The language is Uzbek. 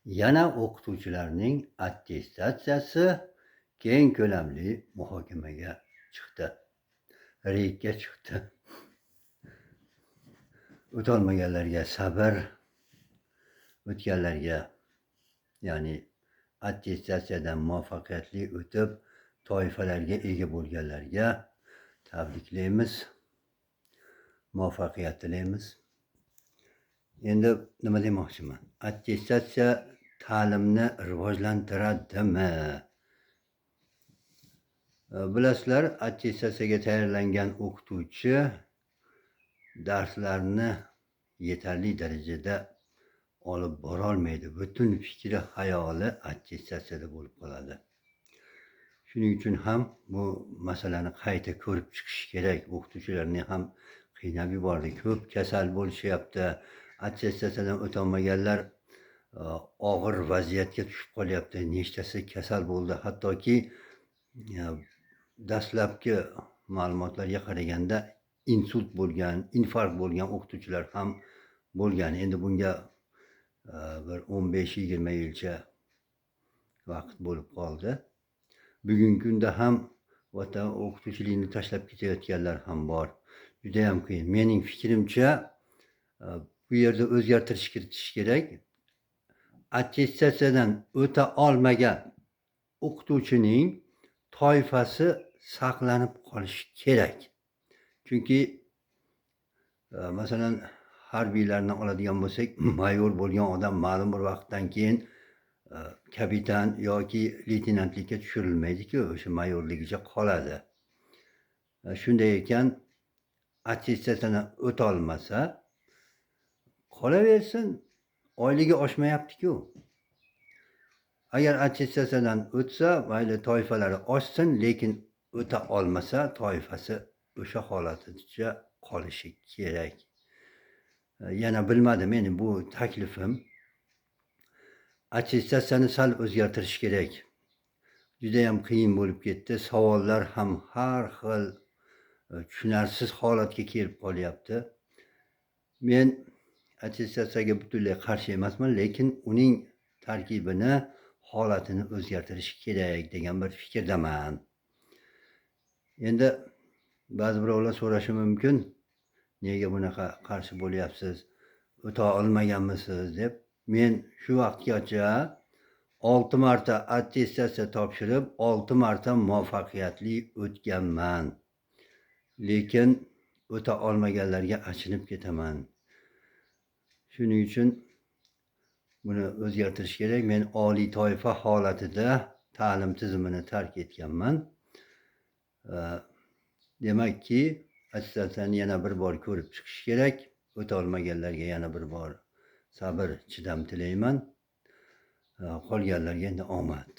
Yana o'qituvchilarning attestatsiyasi keng ko'lamli muhokamaga chiqdi. Reydga chiqdi. O'tolmaganlarga sabr, o'tganlarga, ya'ni attestatsiyadan muvaffaqiyatli o'tib, toifalarga ega bo'lganlarga tabriklaymiz, muvaffaqiyat tilaymiz. Endi nima demoqchiman? Attestatsiya ta'limni rivojlantiradimi? Bilasizlar, attestatsiyaga tayyorlangan o'qituvchi darslarni yetarli darajada olib borolmaydi. Butun fikri, hayoli attestatsiyada bo'lib qoladi. Shuning uchun ham bu masalani qayta ko'rib chiqish kerak. O'qituvchilarni ham qiynab yubordi. Ko'p kasal bo'lishyapti. Attestatsiyadan o'tolmaganlar og'ir vaziyatga tushib qolyapti. Nechtasi kasal bo'ldi. Hattoki dastlabki ma'lumotlarga qaraganda insult bo'lgan, infarkt bo'lgan o'qituvchilar ham bo'lgan. Endi bunga bir 15-20 yilcha vaqt bo'lib qoldi. Bugungi kunda ham vatan o'qituvchilikni tashlab ketayotganlar ham bor. Juda ham qiyin. Mening fikrimcha, bu yerda o'zgartirish kiritish kerak. Attestatsiyadan o'ta olmagan o'qituvchining toifasi saqlanib qolishi kerak. Chunki masalan, harbiylarni oladigan bo'lsak, mayor bo'lgan odam ma'lum bir vaqtdan keyin kapitan yoki leytenantlikka tushirilmaydi-ku, o'sha mayorligicha qoladi. Shunday ekan, attestatsiyadan o'tolmasa, qolaversin, oyligi oshmayapti-ku. Agar attestatsiyadan o'tsa, mayli toifalari oshsin, lekin o'ta olmasa, toifasi o'sha holaticha qolishi kerak. Yana bilmadim, meni bu taklifim. Attestatsiyani sal o'zgartirish kerak. Juda ham qiyin bo'lib ketdi. Savollar ham har xil tushunarsiz holatga kelib qolyapti. Men attestatsiyaga butunlay qarshi emasman, lekin uning tarkibini, holatini o'zgartirish kerak degan bir fikrdaman. Endi ba'zi birovlar so'rashi mumkin, nega bunaqa qarshi bo'lyapsiz, o'ta olmaganmisiz deb. Men shu vaqtgacha 6 marta attestatsiya topshirib, 6 marta muvaffaqiyatli o'tganman. Lekin o'ta olmaganlarga achinib ketaman. Shuning uchun buni o'zgartirish kerak. Men oliy toifa holatida ta'lim tizimini tark etganman. Demakki, attestatsiyani yana bir bor ko'rib chiqish kerak. O'ta olmaganlarga yana bir bor sabr, chidam tilayman. Qolganlarga endi omad.